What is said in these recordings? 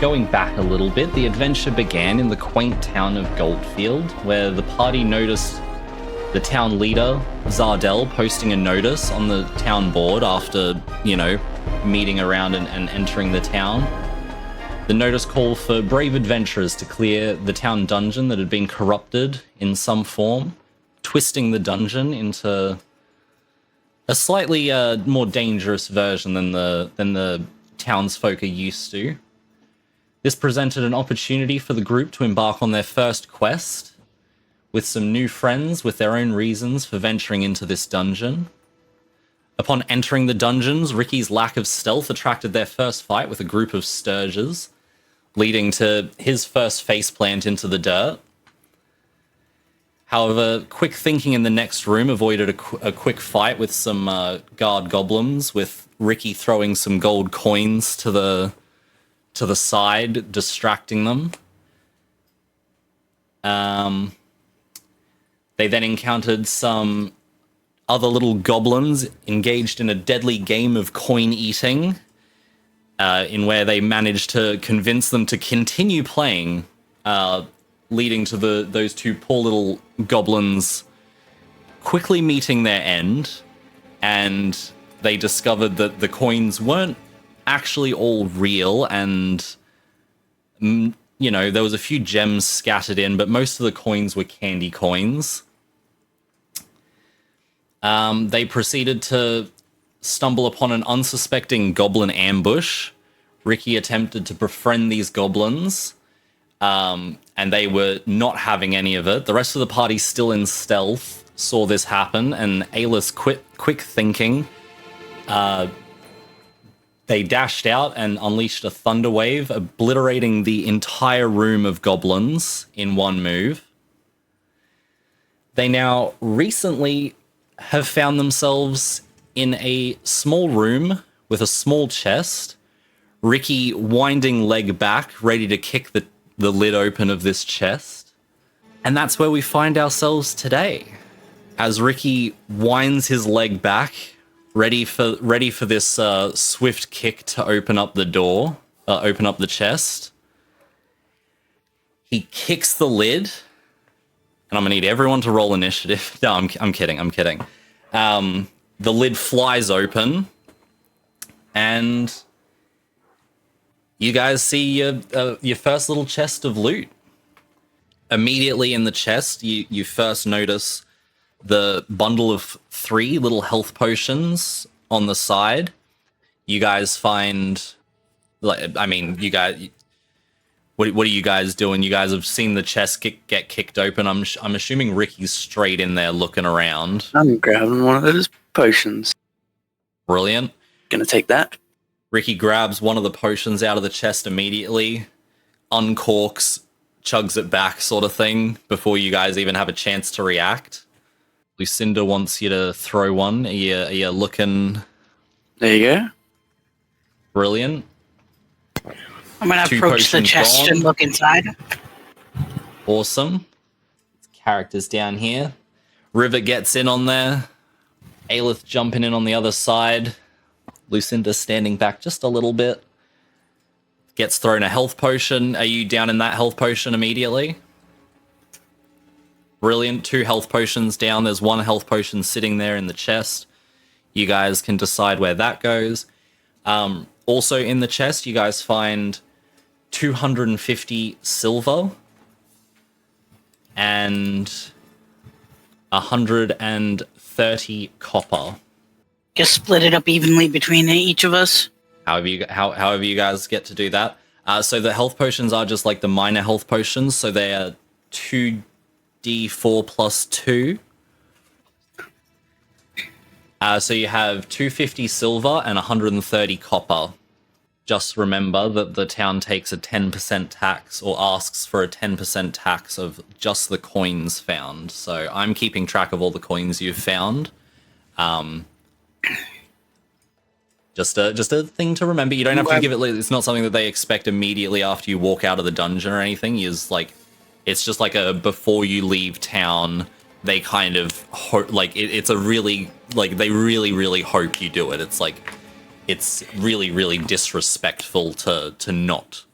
going back a little bit, the adventure began in the quaint town of Goldfield, where the party noticed the town leader, Zardel, posting a notice on the town board after, meeting around and entering the town. The notice called for brave adventurers to clear the town dungeon that had been corrupted in some form, twisting the dungeon into a slightly more dangerous version than the townsfolk are used to. This presented an opportunity for the group to embark on their first quest, with some new friends with their own reasons for venturing into this dungeon. Upon entering the dungeons, Ricky's lack of stealth attracted their first fight with a group of Sturges, leading to his first faceplant into the dirt. However, quick thinking in the next room avoided a quick fight with some guard goblins, with Ricky throwing some gold coins to the side, distracting them. They then encountered some other little goblins engaged in a deadly game of coin eating, in where they managed to convince them to continue playing, leading to those two poor little goblins quickly meeting their end, and they discovered that the coins weren't actually all real, and there was a few gems scattered in, but most of the coins were candy coins. They proceeded to stumble upon an unsuspecting goblin ambush. Ricky attempted to befriend these goblins, and they were not having any of it. The rest of the party, still in stealth, saw this happen, and Ayla's quick thinking, they dashed out and unleashed a thunder wave, obliterating the entire room of goblins in one move. They now recently have found themselves in a small room with a small chest, Ricky winding leg back, ready to kick the lid open of this chest. And that's where we find ourselves today, as Ricky winds his leg back, ready for this swift kick to open up the door, open up the chest. He kicks the lid, and I'm gonna need everyone to roll initiative. No, I'm kidding. The lid flies open, and you guys see your first little chest of loot. Immediately in the chest, you first notice the bundle of 3 little health potions on the side. You guys find, you guys, what are you guys doing? You guys have seen the chest get kicked open. I'm assuming Ricky's straight in there looking around. I'm grabbing one of those potions. Brilliant. Gonna take that. Ricky grabs one of the potions out of the chest immediately, uncorks, chugs it back, sort of thing, before you guys even have a chance to react. Lucinda wants you to throw one. Are you looking? There you go. Brilliant. I'm going to approach the chest and look inside. Awesome. Characters down here. River gets in on there. Aelith jumping in on the other side. Lucinda standing back just a little bit. Gets thrown a health potion. Are you down in that health potion immediately? Brilliant. 2 health potions down. There's 1 health potion sitting there in the chest. You guys can decide where that goes. Also in the chest, you guys find 250 silver and 130 copper. Just split it up evenly between each of us. However you guys get to do that. So the health potions are just like the minor health potions. So they are 2d4 plus 2. So you have 250 silver and 130 copper. Just remember that the town takes a 10% tax, or asks for a 10% tax of just the coins found. So I'm keeping track of all the coins you've found. Just a thing to remember. You don't have to give it. It's not something that they expect immediately after you walk out of the dungeon or anything. It's just like a before you leave town. They kind of it's a really they really hope you do it. It's really really disrespectful to not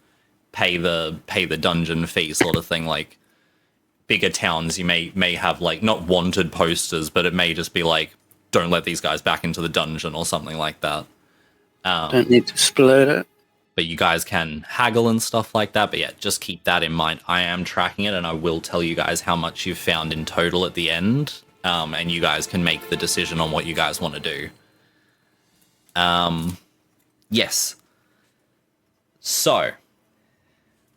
pay the dungeon fee sort of thing. Like bigger towns, you may have like not wanted posters, but it may just be like, don't let these guys back into the dungeon or something like that. Don't need to split it. But you guys can haggle and stuff like that. But yeah, just keep that in mind. I am tracking it, and I will tell you guys how much you've found in total at the end. And you guys can make the decision on what you guys want to do. Yes. So,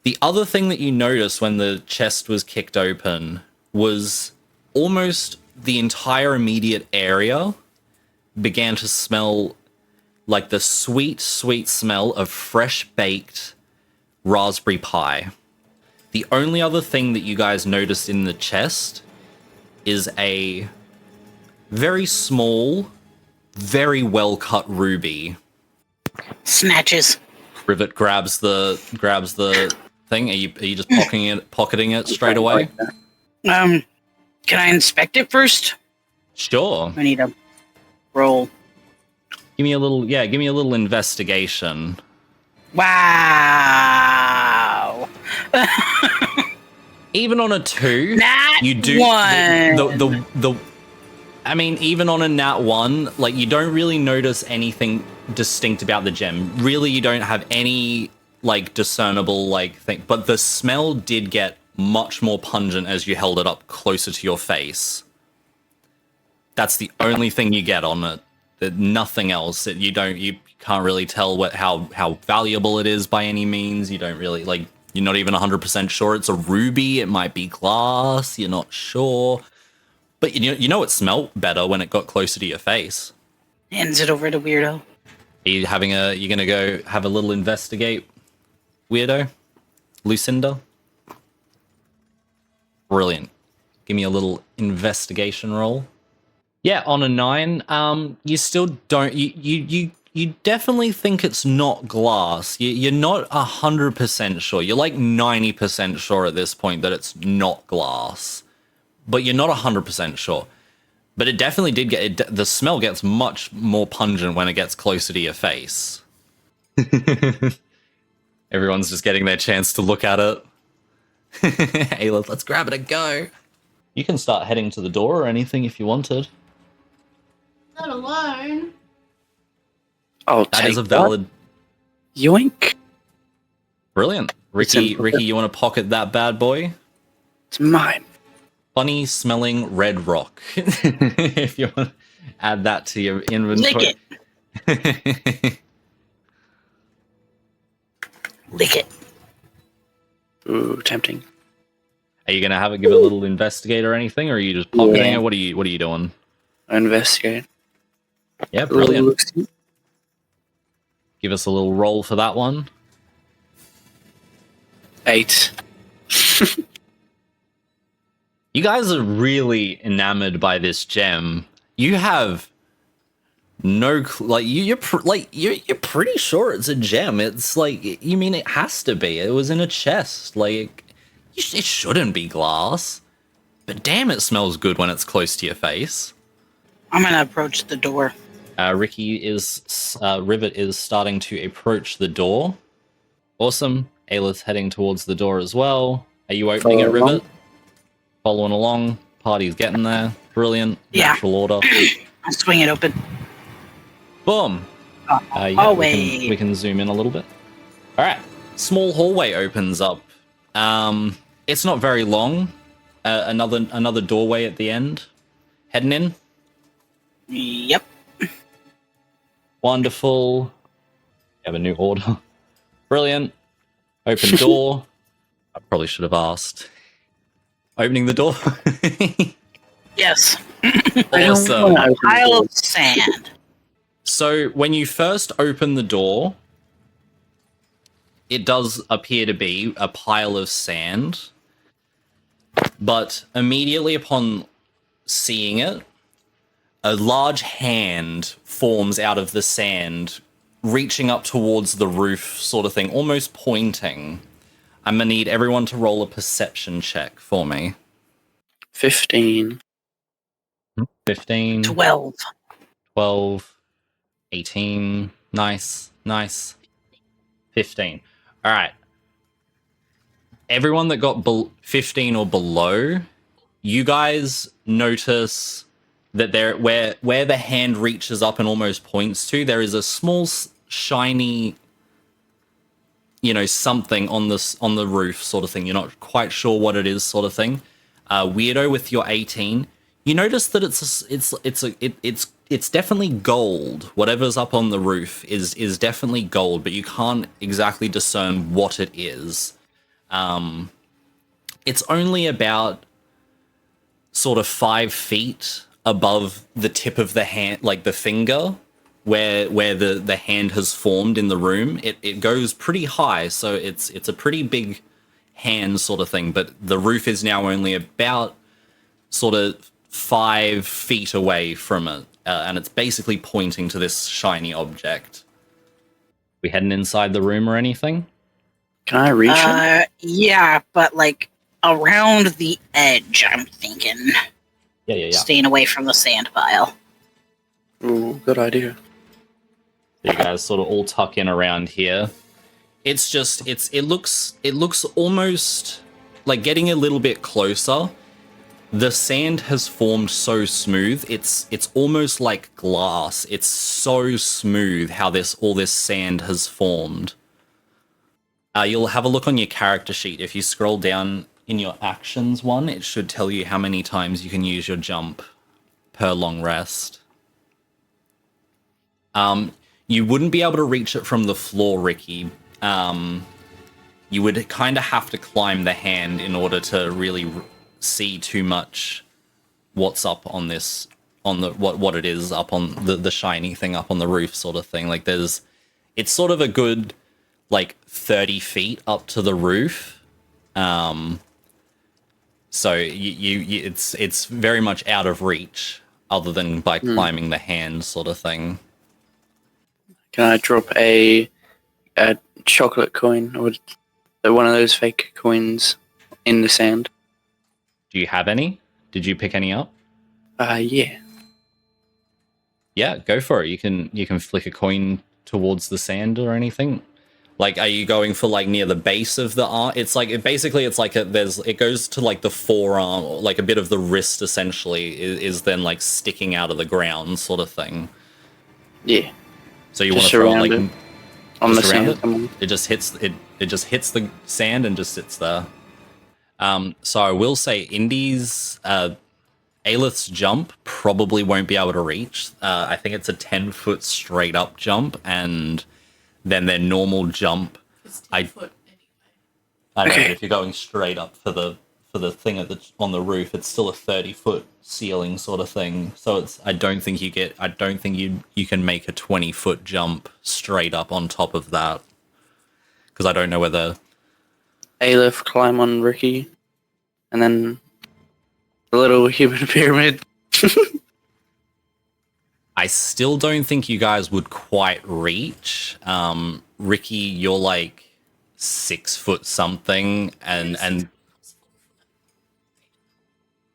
the other thing that you noticed when the chest was kicked open was almost the entire immediate area began to smell like the sweet, sweet smell of fresh baked raspberry pie. The only other thing that you guys noticed in the chest is a very small, very well cut ruby. Snatches. Rivet grabs the thing. Are you just pocketing it straight away? Can I inspect it first? Sure. I need a roll. Give me a little investigation. Wow. Even on a 2, Nat you do 1. I mean, even on a nat 1, like you don't really notice anything distinct about the gem. Really, you don't have any like discernible like thing, but the smell did get much more pungent as you held it up closer to your face. That's the only thing you get on it. Nothing else. You can't really tell how valuable it is by any means. You don't really like. You're not even 100% sure it's a ruby. It might be glass. You're not sure, but you know it smelled better when it got closer to your face. Hands it over to Weirdo. You're gonna go have a little investigate, Weirdo, Lucinda. Brilliant. Give me a little investigation roll. Yeah, on a 9, you still don't. You definitely think it's not glass. You're not 100% sure. You're like 90% sure at this point that it's not glass, but you're not 100% sure. But it definitely did get. The smell gets much more pungent when it gets closer to your face. Everyone's just getting their chance to look at it. Hey, let's grab it and go. You can start heading to the door or anything if you wanted. Not alone. Oh, That is a valid. Yoink. Brilliant. Ricky, you want to pocket that bad boy? It's mine. Funny smelling red rock. If you want to add that to your inventory. Lick it. Lick it. Ooh, tempting. Are you gonna give it a little investigate or anything, or are you just pocketing it? What are you doing? Investigate. Yeah, brilliant. Give us a little roll for that one. 8. You guys are really enamored by this gem. You have no you're pretty sure it's a gem. It's like, you mean it has to be. It was in a chest. Like it shouldn't be glass. But damn, it smells good when it's close to your face. I'm gonna approach the door. Rivet is starting to approach the door. Awesome. Ayla's heading towards the door as well. Are you opening it, Rivet? Following along. Party's getting there. Brilliant. Yeah. Natural order. I'll swing it open. Boom. We can zoom in a little bit. All right. Small hallway opens up. It's not very long. Another doorway at the end. Heading in. Yep. Wonderful. We have a new order. Brilliant. Open door. I probably should have asked. Opening the door. Yes. Awesome. A pile of sand. So when you first open the door, it does appear to be a pile of sand. But immediately upon seeing it, a large hand forms out of the sand, reaching up towards the roof sort of thing, almost pointing. I'm going to need everyone to roll a perception check for me. 15. 15. 12. 12. 18. Nice. 15. All right. everyone that got 15 or below, you guys notice that there, where the hand reaches up and almost points to, there is a small shiny, something on the roof, sort of thing. You're not quite sure what it is, sort of thing. Weirdo, with your 18, you notice that it's definitely gold. Whatever's up on the roof is definitely gold, but you can't exactly discern what it is. It's only about sort of 5 feet above the tip of the hand, like the finger, where the hand has formed in the room. It goes pretty high, so it's a pretty big hand sort of thing, but the roof is now only about sort of 5 feet away from it, and it's basically pointing to this shiny object. We heading inside the room or anything? Can I reach it? Yeah, but like around the edge, I'm thinking. Yeah. Staying away from the sand pile. Ooh, good idea. You guys sort of all tuck in around here. It's just it looks almost like, getting a little bit closer, the sand has formed so smooth. It's almost like glass. It's so smooth how all this sand has formed. You'll have a look on your character sheet. If you scroll down in your actions one, it should tell you how many times you can use your jump per long rest. You wouldn't be able to reach it from the floor, Ricky. You would kind of have to climb the hand in order to really see too much what's up on this, what it is up on the shiny thing up on the roof, sort of thing. Like, it's sort of a good, like, 30 feet up to the roof. So it's very much out of reach, other than by climbing the hand, sort of thing. Can I drop a chocolate coin or one of those fake coins in the sand? Do you have any? Did you pick any up? Yeah. Yeah, go for it. You can flick a coin towards the sand or anything. Like, are you going for, like, near the base of the arm? It's like, it goes to, like, the forearm, or like a bit of the wrist, essentially, is then, like, sticking out of the ground, sort of thing. Yeah. So you want to throw it, like, on the sand? It just hits the sand and just sits there. So I will say, Indy's Aelith's jump probably won't be able to reach. I think it's a 10-foot straight up jump, and then their normal jump. It's 10 foot anyway. I know, but if you're going straight up for the thing on the roof, it's still a 30-foot ceiling sort of thing. So I don't think you can make a 20-foot jump straight up on top of that, because I don't know whether Aelith climb on Ricky, and then the little human pyramid. I still don't think you guys would quite reach. Ricky, you're like 6 foot something, and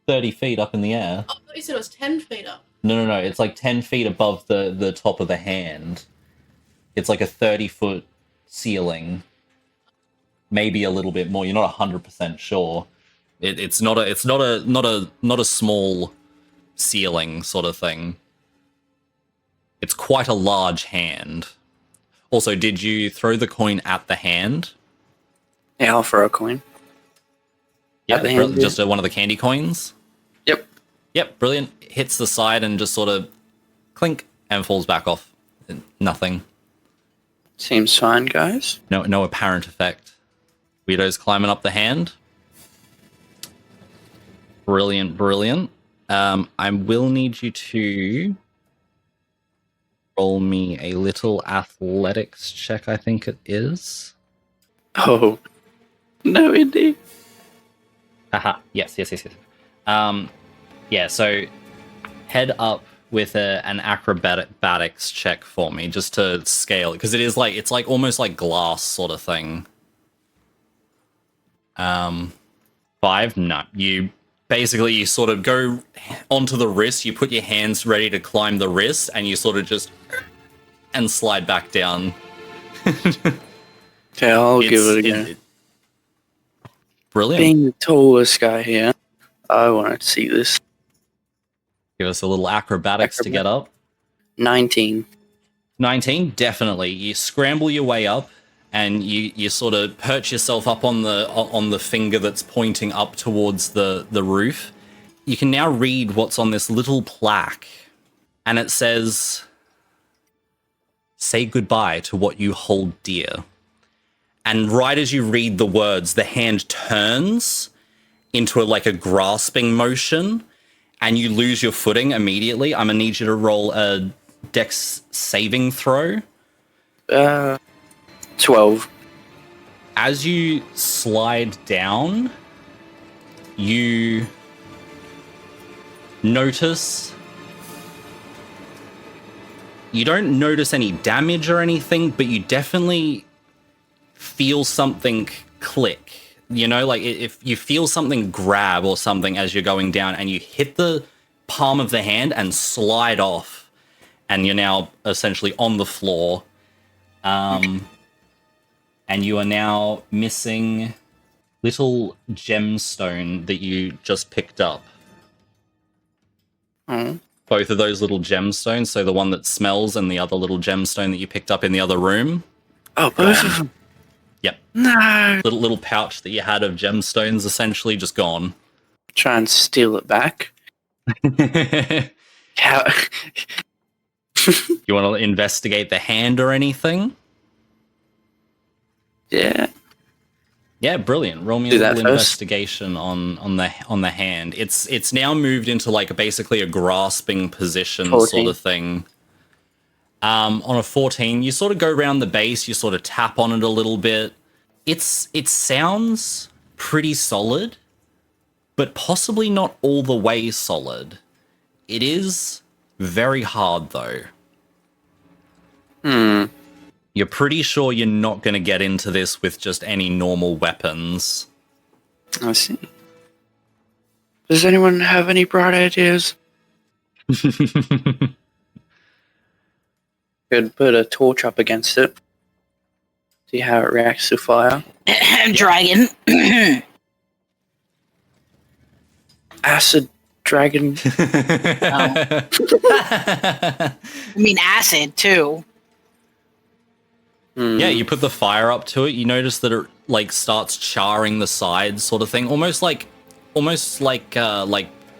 30 feet up in the air. Oh, I thought you said it was 10 feet up. No. It's like 10 feet above the top of the hand. It's like a 30-foot ceiling. Maybe a little bit more. You're not 100% sure. It's not a small ceiling sort of thing. It's quite a large hand. Also, did you throw the coin at the hand? Yeah, I'll throw a coin. Yeah, At the hand, just one of the candy coins? Yep. Brilliant. Hits the side and just sort of clink and falls back off. Nothing. Seems fine, guys. No apparent effect. Weirdo's climbing up the hand. Brilliant. I will need you to roll me a little athletics check, I think it is. Oh. No, indeed. Haha, yes. Yeah, so head up with an acrobatics check for me, just to scale it, because it's like almost like glass sort of thing. 5, no. You sort of go onto the wrist, you put your hands ready to climb the wrist, and you sort of just and slide back down. Okay, I'll give it a go. Brilliant. Being the tallest guy here, I want to see this. Give us a little acrobatics to get up. 19. 19, definitely. You scramble your way up, and you sort of perch yourself up on the finger that's pointing up towards the roof. You can now read what's on this little plaque, and it says, "Say goodbye to what you hold dear." And right as you read the words, the hand turns into a grasping motion, and you lose your footing immediately. I'm gonna need you to roll a Dex saving throw. 12. As you slide down, you notice... You don't notice any damage or anything, but you definitely feel something click. You know, like if you feel something grab or something as you're going down, and you hit the palm of the hand and slide off, and you're now essentially on the floor. And you are now missing little gemstone that you just picked up. Oh. Both of those little gemstones, so the one that smells and the other little gemstone that you picked up in the other room. Oh, both of them. Yep. No. Little pouch that you had of gemstones essentially just gone. Try and steal it back. How? You want to investigate the hand or anything? Yeah. Yeah, brilliant. Roll me a Do that little first. investigation on the hand. It's now moved into basically a grasping position 14. sort of thing. On a 14, you sort of go around the base, you sort of tap on it a little bit. It sounds pretty solid, but possibly not all the way solid. It is very hard though. You're pretty sure you're not going to get into this with just any normal weapons. I see. Does anyone have any bright ideas? Could put a torch up against it. See how it reacts to fire. Dragon. Acid dragon. I mean, acid, too. Yeah, you put the fire up to it. You notice that it starts charring the sides, sort of thing, almost like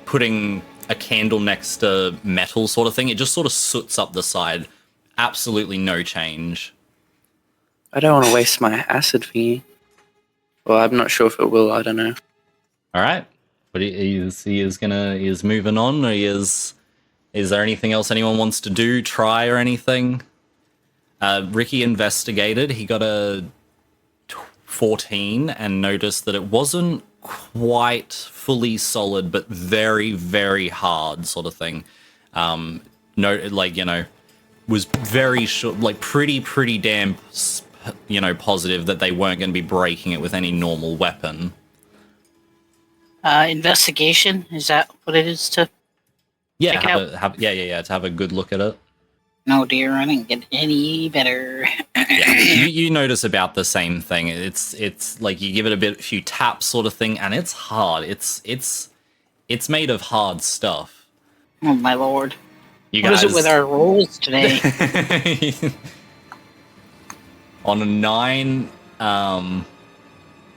putting a candle next to metal, sort of thing. It just sort of soots up the side. Absolutely no change. I don't want to waste my acid thingy. Well, I'm not sure if it will. I don't know. All right, but he is moving on, or is there anything else anyone wants to do, try, or anything? Ricky investigated. He got a 14 and noticed that it wasn't quite fully solid, but very, very hard, sort of thing. Was very sure, pretty damn, positive that they weren't going to be breaking it with any normal weapon. Investigation, is that what it is to... Yeah, Check it to have a good look at it. No, dear, I didn't get any better. Yeah, you notice about the same thing. It's like you give it a few taps, sort of thing, and it's hard. It's made of hard stuff. Oh, my lord. You What guys, is it with our rolls today? on a 9,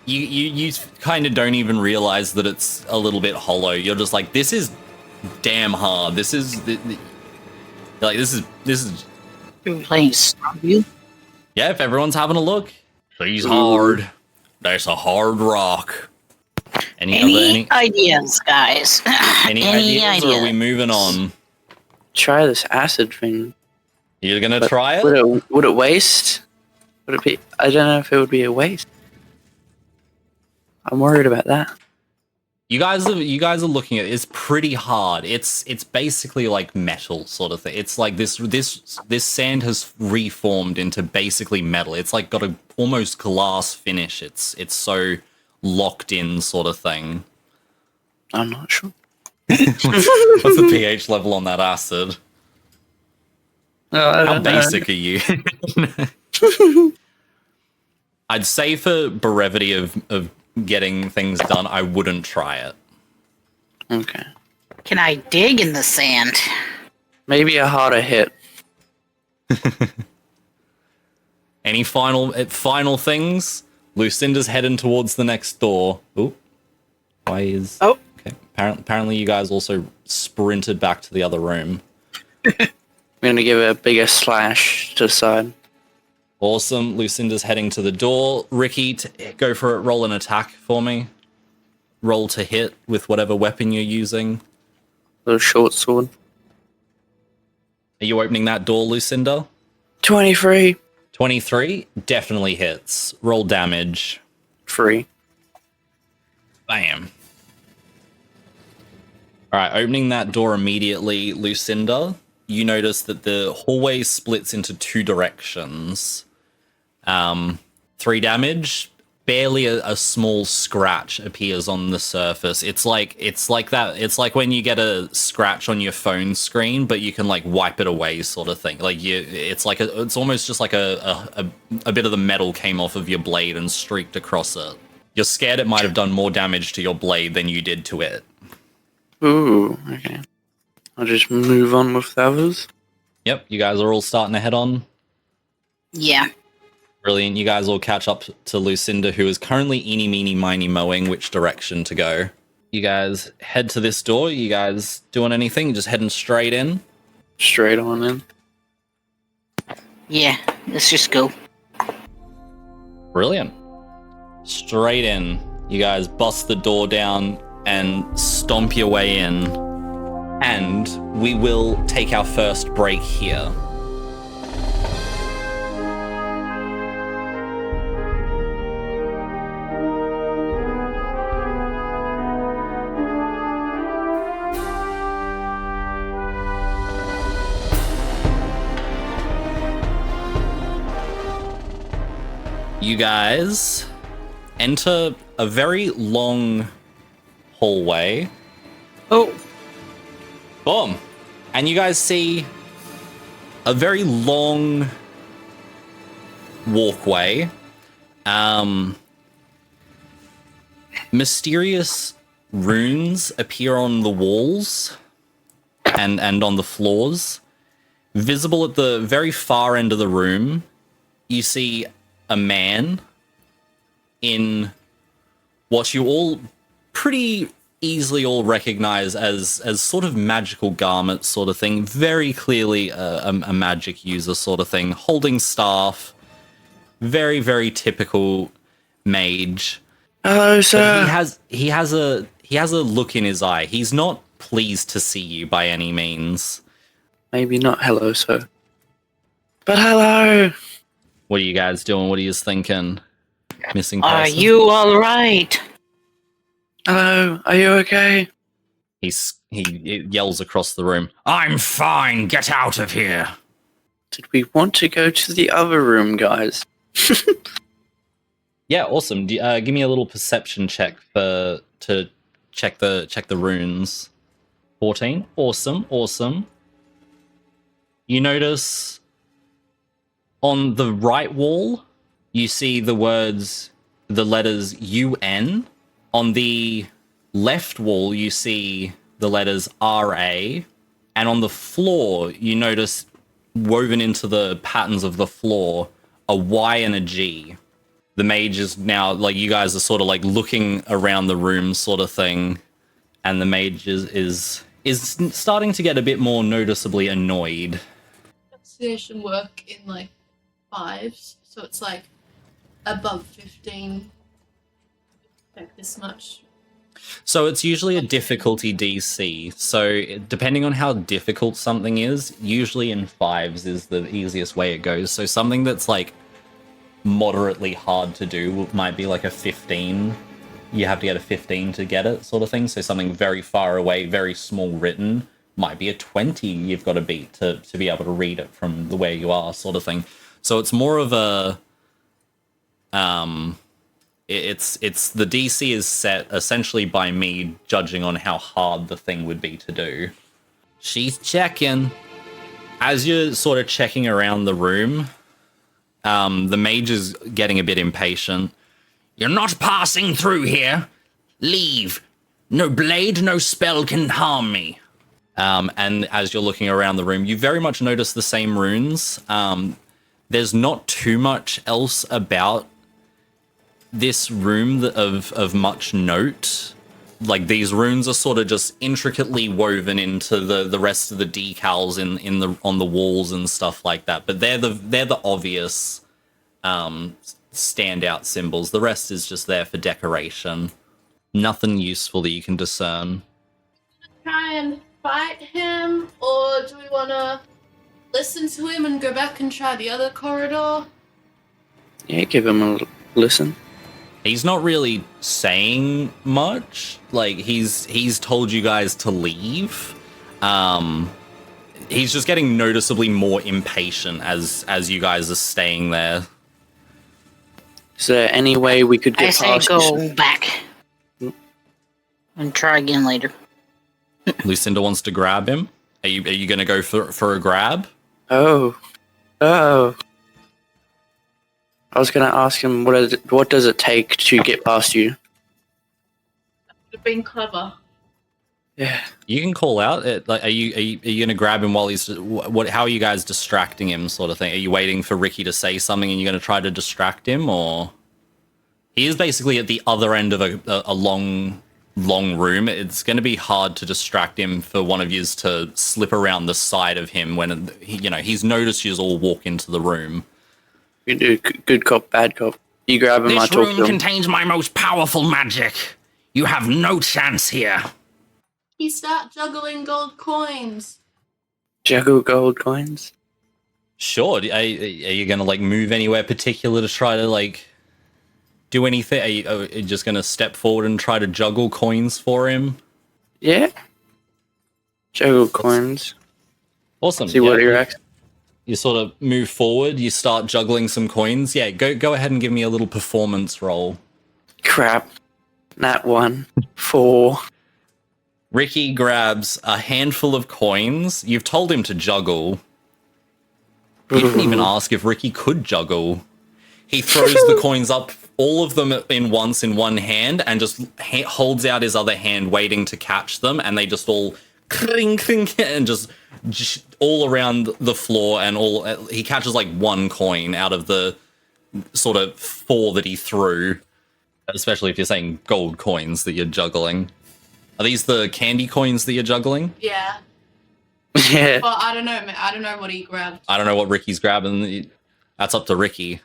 you kind of don't even realize that it's a little bit hollow. You're just like, this is damn hard. This is this is. You're playing Starview? Yeah, if everyone's having a look, she's hard. That's a hard rock. Any ideas, guys? any ideas, or are we moving on? Try this acid thing. You're gonna But try it? Would it waste? Would it be? I don't know if it would be a waste. I'm worried about that. You guys are looking at it. It's pretty hard. It's basically like metal, sort of thing. It's like this sand has reformed into basically metal. It's like got a almost glass finish. It's so locked in, sort of thing. I'm not sure. What's the pH level on that acid? I How don't know. basic are you? I'd say for brevity of getting things done, I wouldn't try it. Okay. Can I dig in the sand? Maybe a harder hit. Any final things? Lucinda's heading towards the next door. Oop. Why is... Oh. Okay. Apparently you guys also sprinted back to the other room. I'm going to give it a bigger slash to the side. Awesome. Lucinda's heading to the door. Ricky, go for it. Roll an attack for me. Roll to hit with whatever weapon you're using. Little short sword. Are you opening that door, Lucinda? 23. 23 definitely hits. Roll damage. 3. Bam. All right, opening that door immediately, Lucinda, you notice that the hallway splits into 2 directions. 3 damage. Barely a small scratch appears on the surface. It's like that. It's like when you get a scratch on your phone screen, but you can like wipe it away, sort of thing. Like it's almost just like a bit of the metal came off of your blade and streaked across it. You're scared it might have done more damage to your blade than you did to it. Ooh, okay. I'll just move on with the others. Yep, you guys are all starting to head on. Yeah. Brilliant. You guys all catch up to Lucinda, who is currently eeny, meeny, miny, mowing which direction to go. You guys head to this door. You guys doing anything? Just heading straight in? Straight on in. Yeah, let's just go. Brilliant. Straight in. You guys bust the door down and stomp your way in. And we will take our first break here. You guys enter a very long hallway. Oh. Boom. And you guys see a very long walkway. Mysterious runes appear on the walls and on the floors. Visible at the very far end of the room, you see a man in what you all pretty easily all recognize as sort of magical garments sort of thing. Very clearly a magic user sort of thing. Holding staff. Very, very typical mage. Hello, sir. But he has a look in his eye. He's not pleased to see you by any means. Maybe not hello, sir. But hello. What are you guys doing? What are you thinking? Missing person? Are you alright? Hello, are you okay? He yells across the room. I'm fine. Get out of here. Did we want to go to the other room, guys? Yeah, awesome. Give me a little perception check to check the runes. 14. Awesome. You notice on the right wall, you see the letters UN. On the left wall, you see the letters RA. And on the floor, you notice woven into the patterns of the floor, a Y and a G. The mage is now, like, you guys are sort of like looking around the room sort of thing. And the mage is starting to get a bit more noticeably annoyed. Pronunciation work in like 5s, so it's like above 15. Like this much. So it's usually a difficulty DC. So depending on how difficult something is, usually in 5s is the easiest way it goes. So something that's like moderately hard to do might be like a 15. You have to get a 15 to get it, sort of thing. So something very far away, very small written, might be a 20 you've got to beat to be able to read it from the where you are, sort of thing. So it's more of a it's the DC is set essentially by me judging on how hard the thing would be to do. She's checking. As you're sort of checking around the room, the mage is getting a bit impatient. You're not passing through here. Leave. No blade, no spell can harm me. And as you're looking around the room, you very much notice the same runes. There's not too much else about this room of much note. Like, these runes are sort of just intricately woven into the rest of the decals on the walls and stuff like that. But they're the obvious standout symbols. The rest is just there for decoration. Nothing useful that you can discern. Try and fight him, or do we want to listen to him and go back and try the other corridor? Yeah, give him a listen. He's not really saying much. Like, he's told you guys to leave. He's just getting noticeably more impatient as you guys are staying there. Is there any way we could get I say past go this? back and try again later. Lucinda wants to grab him. Are you gonna go for a grab? Oh. I was gonna ask him what does it take to get past you? Would have been clever. Yeah. You can call out. Like, are you gonna grab him while he's how are you guys distracting him, sort of thing? Are you waiting for Ricky to say something and you're gonna try to distract him, or he is basically at the other end of a long room. It's going to be hard to distract him for one of yous to slip around the side of him when he's noticed yous all walk into the room. You do good cop, bad cop. You grab him, I This talk to room him. contains my most powerful magic. You have no chance here. You start juggling gold coins. Juggle gold coins. Sure. Are you going to like move anywhere particular to try to like do anything? Are you just going to step forward and try to juggle coins for him? Yeah. Juggle coins. Awesome. See what he reacts. You sort of move forward, you start juggling some coins. Yeah, go ahead and give me a little performance roll. Crap. Nat 1. 4. Ricky grabs a handful of coins. You've told him to juggle. He didn't even ask if Ricky could juggle. He throws the coins up, all of them in one hand, and just holds out his other hand waiting to catch them, and they just all clink, clink, and just all around the floor, and he catches like one coin out of the sort of 4 that he threw, especially if you're saying gold coins that you're juggling. Are these the candy coins that you're juggling? Yeah. Yeah. Well, I don't know, man. I don't know what he grabbed. I don't know what Ricky's grabbing. That's up to Ricky.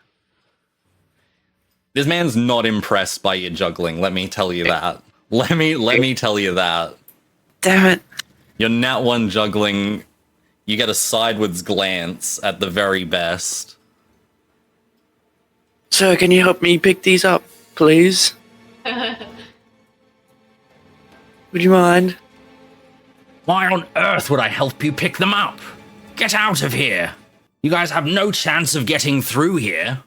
This man's not impressed by your juggling, let me tell you that. Let me tell you that. Damn it. Your nat 1 juggling, you get a sideways glance at the very best. Sir, can you help me pick these up, please? Would you mind? Why on earth would I help you pick them up? Get out of here. You guys have no chance of getting through here.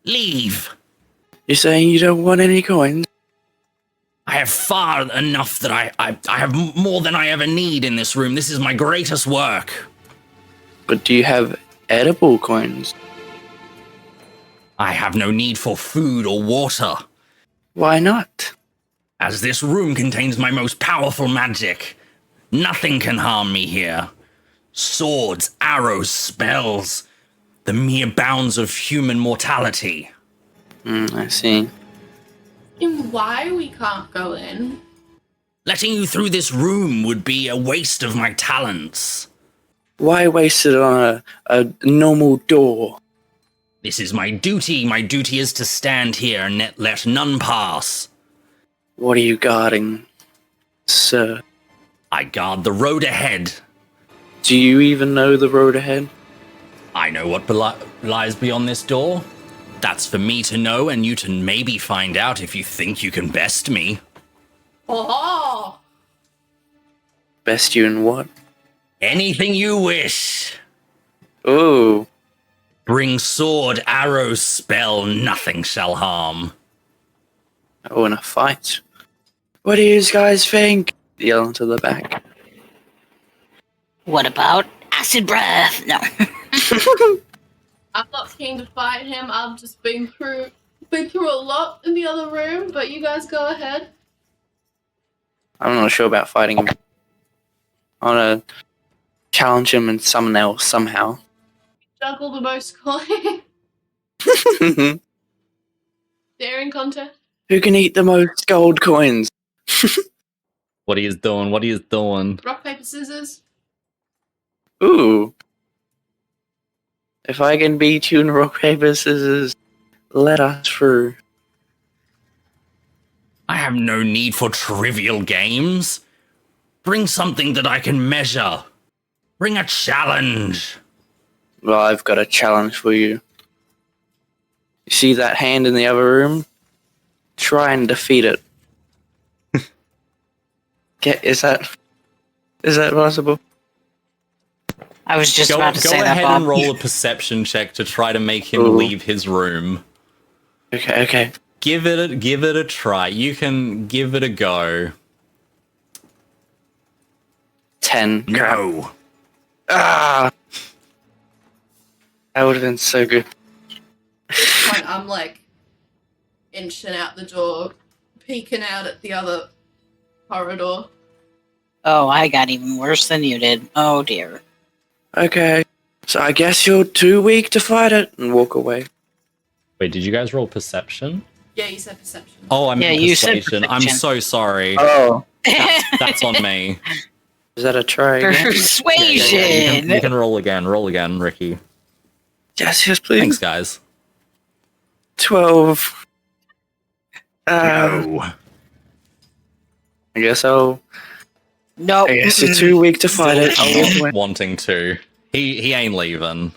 Leave. You're saying you don't want any coins? I have far enough that I have more than I ever need in this room. This is my greatest work. But do you have edible coins? I have no need for food or water, Why not? as this room contains my most powerful magic. Nothing can harm me here. Swords, arrows, spells, the mere bounds of human mortality. I see. And why we can't go in? Letting you through this room would be a waste of my talents. Why waste it on a normal door? This is my duty. My duty is to stand here and let none pass. What are you guarding, sir? I guard the road ahead. Do you even know the road ahead? I know what lies beyond this door. That's for me to know, and you to maybe find out if you think you can best me. Oh! Best you in what? Anything you wish. Oh, Bring sword, arrow, spell, nothing shall harm. in a fight. What do you guys think? Yell into the back. What about acid breath? No. I'm not keen to fight him. I've just been through Been through a lot in the other room, but you guys go ahead. I'm not sure about fighting him. I want to challenge him in something else somehow. Juggle the most coin. Who Daring contest. can eat the most gold coins? What he is doing? What he is doing? Rock, paper, scissors. Ooh. If I can beat you in rock, paper, scissors, let us through. I have no need for trivial games. Bring something that I can measure. Bring a challenge. Well, I've got a challenge for you. You see that hand in the other room? Try and defeat it. Is that possible? I was just Go about to say that, ahead Bob. and roll a perception check to try to make him Ooh. leave his room. Okay. Give it a try. You can give it a go. 10. No. Ah! That would have been so good. Like, I'm like inching out the door, peeking out at the other corridor. Oh, I got even worse than you did. Oh dear. Okay. So I guess you're too weak to fight it, and walk away. Wait, did you guys roll perception? Yeah, you said perception. Oh, I meant Yeah, you said persuasion. I'm perception. so sorry. Oh. That's on me. Is that a try again? Persuasion. You can roll again. Roll again, Ricky. Yes, please. Thanks, guys. 12. No. I guess I'll... Nope. I guess you're too weak to fight it. I'll walk away. Wanting to. He ain't leaving.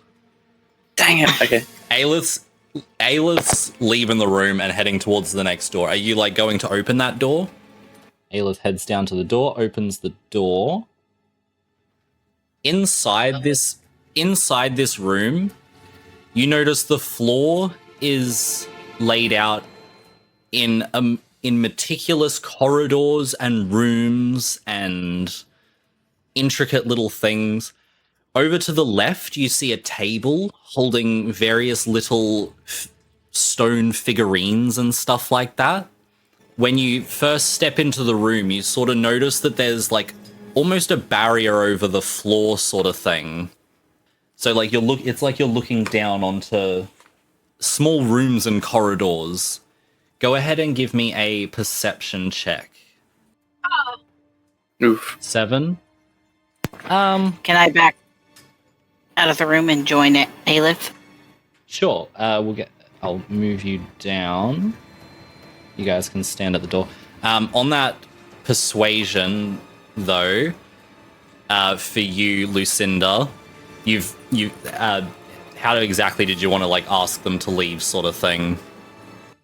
Dang it. Okay. Aelith's leaving the room and heading towards the next door. Are you like going to open that door? Aelith heads down to the door, opens the door. Inside this room, you notice the floor is laid out in meticulous corridors and rooms and intricate little things. Over to the left, you see a table holding various little stone figurines and stuff like that. When you first step into the room, you sort of notice that there's like almost a barrier over the floor sort of thing. So like it's like you're looking down onto small rooms and corridors. Go ahead and give me a perception check. Oof. 7. Can I back out of the room and join it, Aelith? Sure. I'll move you down. You guys can stand at the door. On that persuasion, though, for you, Lucinda, how exactly did you want to like ask them to leave, sort of thing?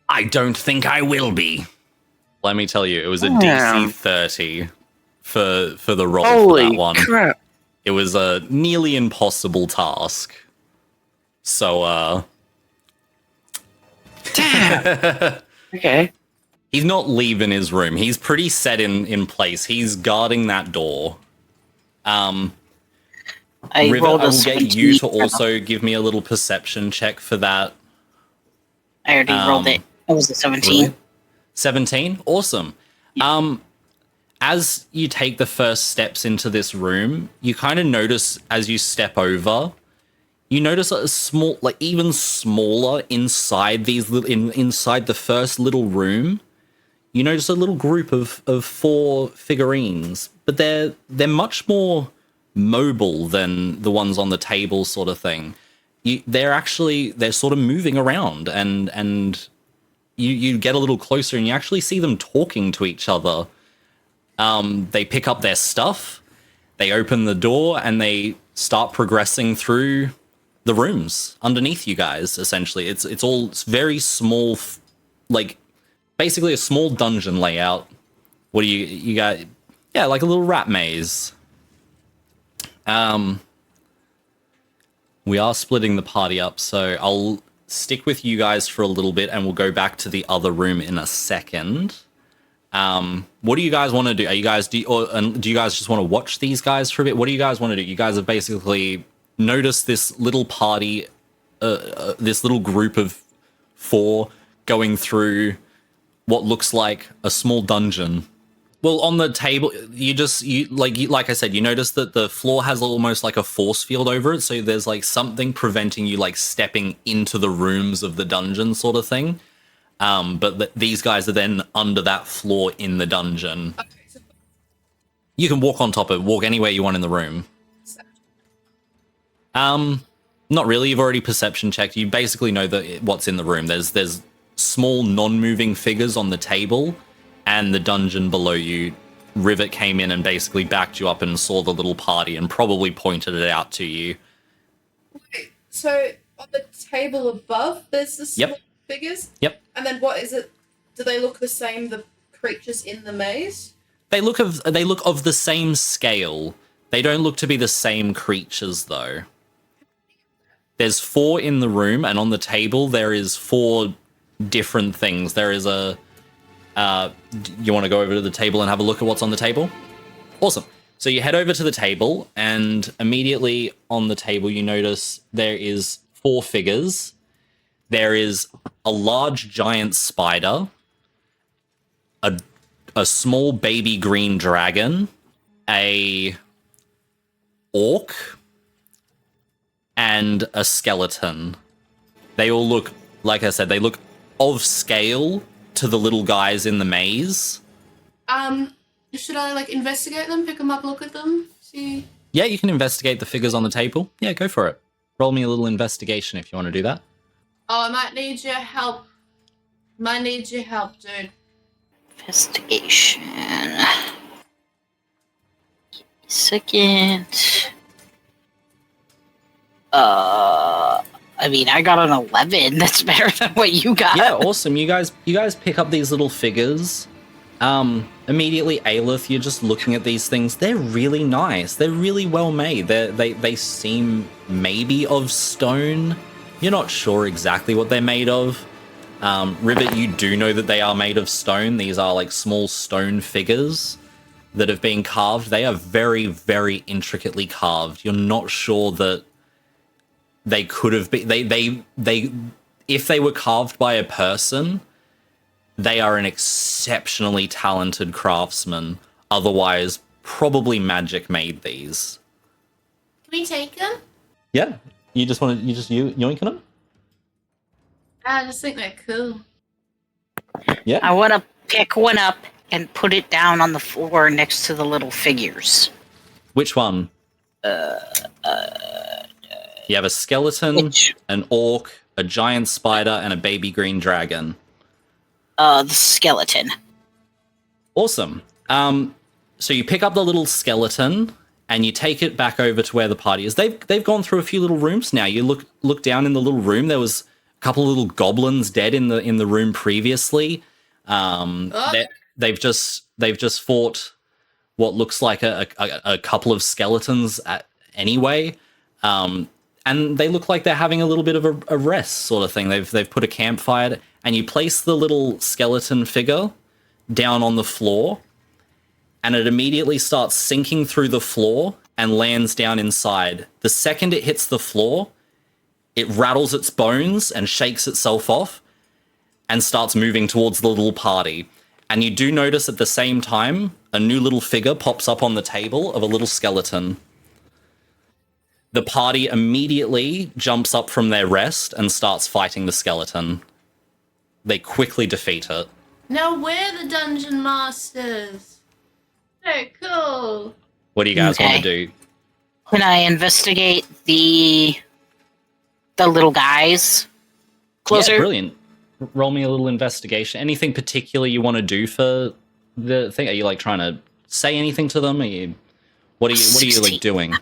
I don't think I will be. Let me tell you, it was a DC 30 for the roll for that one. Holy crap. It was a nearly impossible task. So, Damn. Okay. he's not leaving his room. He's pretty set in place. He's guarding that door. I River, rolled I a will get you to 17. also give me a little perception check for that. I already rolled it. It was a 17. Really? 17? Awesome. As you take the first steps into this room, you kind of notice as you step over, you notice a small, like even smaller inside these inside the first little room. You notice a little group of 4 figurines, but they're much more mobile than the ones on the table, sort of thing. They're sort of moving around, and you get a little closer, and you actually see them talking to each other. They pick up their stuff, they open the door, and they start progressing through the rooms underneath you guys. Essentially, it's very small, like basically a small dungeon layout. What do you got? Yeah, like a little rat maze. We are splitting the party up, so I'll stick with you guys for a little bit, and we'll go back to the other room in a second. What do you guys want to do? Do you guys just want to watch these guys for a bit? What do you guys want to do? You guys have basically noticed this little party, this little group of 4 going through what looks like a small dungeon. Well, on the table, like I said, you notice that the floor has almost like a force field over it, so there's like something preventing you like stepping into the rooms of the dungeon, sort of thing. But these guys are then under that floor in the dungeon. Okay, so You can walk on top of it, walk anywhere you want in the room. Not really. You've already perception checked. You basically know that what's in the room. There's small non-moving figures on the table. And the dungeon below you. Rivet came in and basically backed you up and saw the little party and probably pointed it out to you. wait, so on the table above, there's the small figures? Yep. And then what is it? Do they look the same, the creatures in the maze? They look of the same scale. They don't look to be the same creatures, though. There's 4 in the room, and on the table there is 4 different things. There is a... you want to go over to the table and have a look at what's on the table? Awesome. So you head over to the table, and immediately on the table you notice there is 4 figures. There is a large giant spider, a small baby green dragon, a orc, and a skeleton. They all look, like I said, they look of scale to the little guys in the maze. Should I like investigate them, pick them up, look at them, see? Yeah, you can investigate the figures on the table. Yeah, go for it. Roll me a little investigation if you want to do that. Oh, I might need your help. Might need your help, dude. Investigation. Second. I mean, I got an 11. That's better than what you got. Yeah, awesome. You guys pick up these little figures. Immediately, Aelith, you're just looking at these things. They're really nice. They're really well made. They seem maybe of stone. You're not sure exactly what they're made of. Rivet, you do know that they are made of stone. These are like small stone figures that have been carved. They are very, very intricately carved. You're not sure that they could have been... They if they were carved by a person, they are an exceptionally talented craftsman. Otherwise, probably magic made these. Can we take them? Yeah. You yoinking them? I just think they're cool. Yeah. I want to pick one up and put it down on the floor next to the little figures. Which one? You have a skeleton, an orc, a giant spider, and a baby green dragon. The skeleton. Awesome. So you pick up the little skeleton and you take it back over to where the party is. They've gone through a few little rooms now. You look down in the little room. There was a couple of little goblins dead in the room previously. They've just fought what looks like a couple of skeletons anyway. And they look like they're having a little bit of a rest sort of thing. They've put a campfire, and you place the little skeleton figure down on the floor, and it immediately starts sinking through the floor and lands down inside. The second it hits the floor, it rattles its bones and shakes itself off and starts moving towards the little party. And you do notice at the same time, a new little figure pops up on the table of a little skeleton. The party immediately jumps up from their rest and starts fighting the skeleton. They quickly defeat it. No, we're the dungeon masters. They're cool. What do you guys want to do? Can I investigate the little guys closer? Yeah, brilliant. Roll me a little investigation. Anything particular you want to do for the thing? Are you like trying to say anything to them? What are you like doing?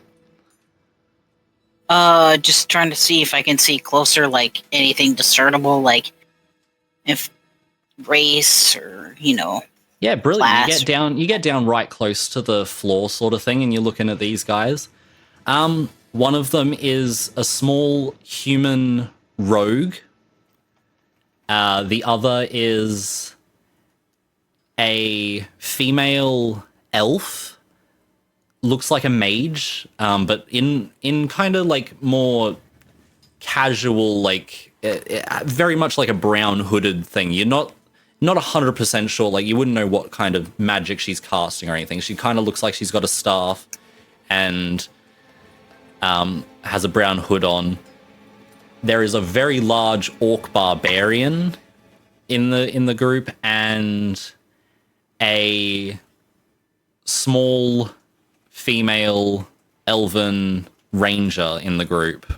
Just trying to see if I can see closer, like anything discernible, like if race or Yeah, brilliant. class. You get down right close to the floor sort of thing, and you're looking at these guys. One of them is a small human rogue. The other is a female elf. Looks like a mage, but in kind of like more casual, like very much like a brown hooded thing. You're not 100% sure, like you wouldn't know what kind of magic she's casting or anything. She kind of looks like she's got a staff and has a brown hood on. There is a very large orc barbarian in the group and a small female elven ranger in the group.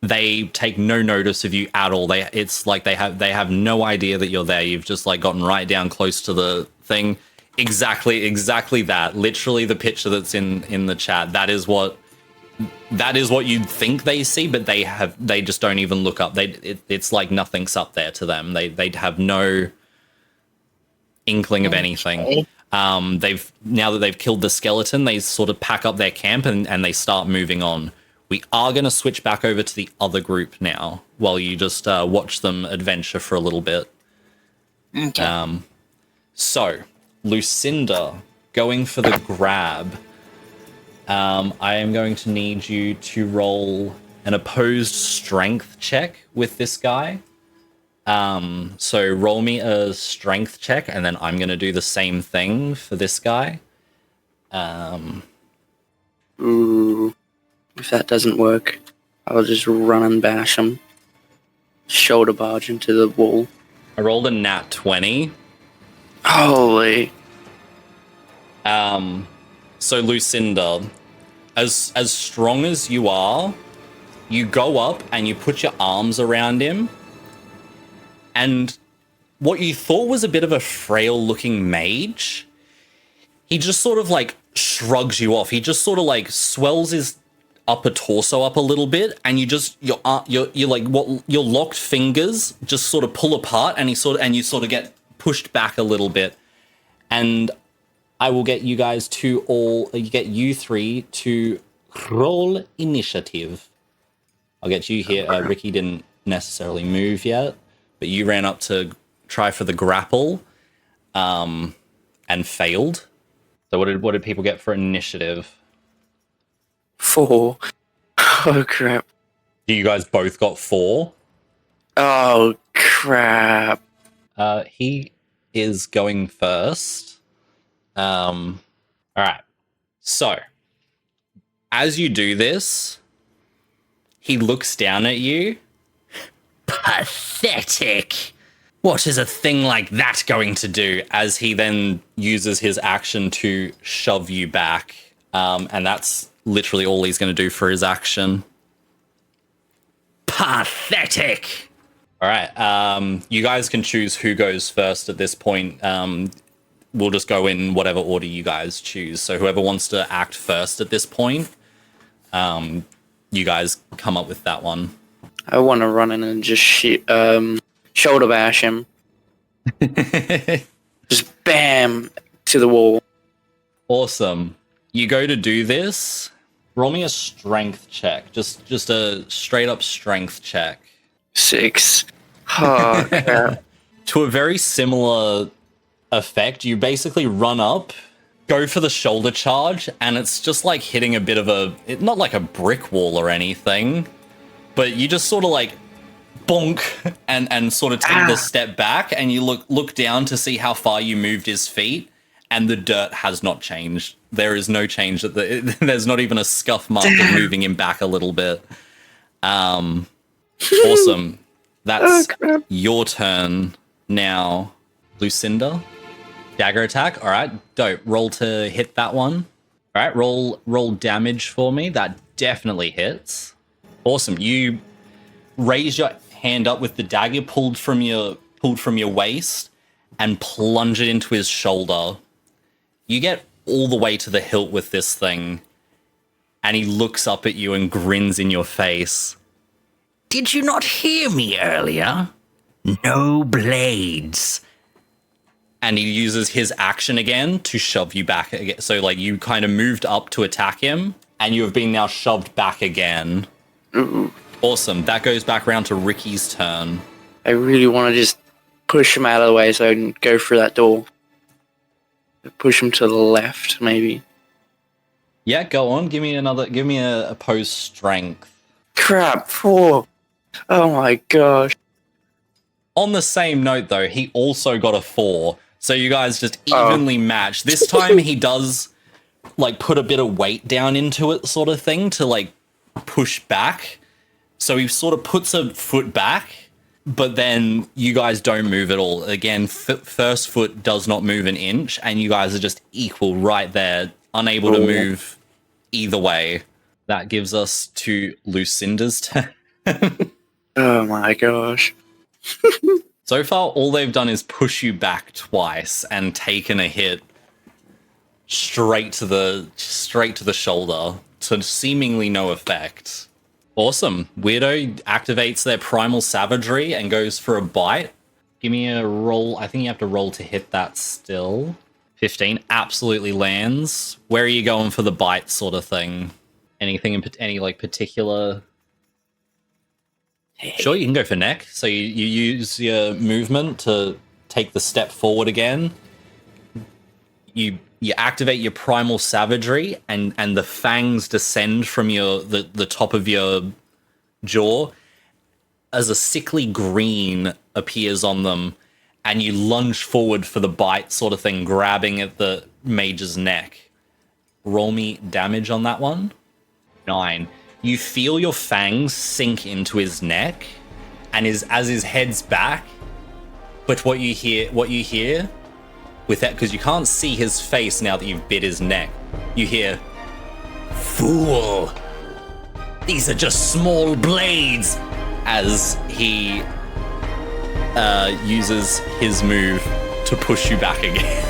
They take no notice of you at all. It's like they have no idea that you're there. You've just like gotten right down close to the thing. Exactly that. Literally the picture that's in the chat. That is what you'd think they see, but they just don't even look up. It's like nothing's up there to them. They'd have no inkling of anything. Now that they've killed the skeleton, they sort of pack up their camp and they start moving on. We are going to switch back over to the other group now while you just watch them adventure for a little bit. Okay. So, Lucinda, going for the grab. I am going to need you to roll an opposed strength check with this guy. So roll me a strength check, and then I'm going to do the same thing for this guy. Ooh. If that doesn't work, I'll just run and bash him. Shoulder barge into the wall. I rolled a nat 20. Holy. So Lucinda, as strong as you are, you go up and you put your arms around him, and what you thought was a bit of a frail-looking mage, he just sort of like shrugs you off. He just sort of like swells his upper torso up a little bit, and you just your like what your locked fingers just sort of pull apart, and you sort of get pushed back a little bit, and I will get you guys get you three to roll initiative. I'll get you here. Ricky didn't necessarily move yet, but you ran up to try for the grapple, and failed. So what did people get for initiative? 4. Oh, crap. You guys both got 4. Oh, crap. He is going first. All right. So, as you do this, he looks down at you. Pathetic. What is a thing like that going to do? As he then uses his action to shove you back. And that's literally all he's going to do for his action. Pathetic. All right. You guys can choose who goes first at this point. We'll just go in whatever order you guys choose. So whoever wants to act first at this point, you guys come up with that one. I want to run in and just shoulder bash him. Just bam to the wall. Awesome. You go to do this. Roll me a strength check. Just a straight up strength check. 6. Oh, crap. To a very similar effect, you basically run up, go for the shoulder charge, and it's just like hitting a bit of not like a brick wall or anything, but you just sort of like bonk and sort of take the step back, and you look down to see how far you moved his feet, and the dirt has not changed. There is no change. There's not even a scuff mark of moving him back a little bit. Awesome. That's your turn now, Lucinda. Dagger attack. All right, dope. Roll to hit that one. All right, roll damage for me. That definitely hits. Awesome. You raise your hand up with the dagger pulled from your waist and plunge it into his shoulder. You get all the way to the hilt with this thing, and he looks up at you and grins in your face. Did you not hear me earlier? No blades. And he uses his action again to shove you back again. So like you kind of moved up to attack him, and you have been now shoved back again. Ooh. Awesome. That goes back around to Ricky's turn. I really want to just push him out of the way so I can go through that door. Push him to the left, maybe. Yeah, go on. Give me a opposed strength. Crap, 4. Oh my gosh. On the same note, though, he also got a 4. So you guys just Oh. evenly match. This time he does, like, put a bit of weight down into it, sort of thing, to, like, push back. So he sort of puts a foot back, but then you guys don't move at all. Again, first foot does not move an inch, and you guys are just equal right there, unable to move either way. That gives us to Lucinda's turn. Oh my gosh. So far, all they've done is push you back twice and taken a hit straight to the shoulder to seemingly no effect. Awesome. Weirdo activates their primal savagery and goes for a bite. Give me a roll. I think you have to roll to hit that still. 15 absolutely lands. Where are you going for the bite sort of thing? Anything in any like particular? Sure, you can go for neck. So you use your movement to take the step forward again. You activate your primal savagery, and the fangs descend from the top of your jaw as a sickly green appears on them, and you lunge forward for the bite sort of thing, grabbing at the mage's neck. Roll me damage on that one. 9. You feel your fangs sink into his neck, and as his head's back. But what you hear with that, because you can't see his face now that you've bit his neck, you hear, "Fool! These are just small blades," as he uses his move to push you back again.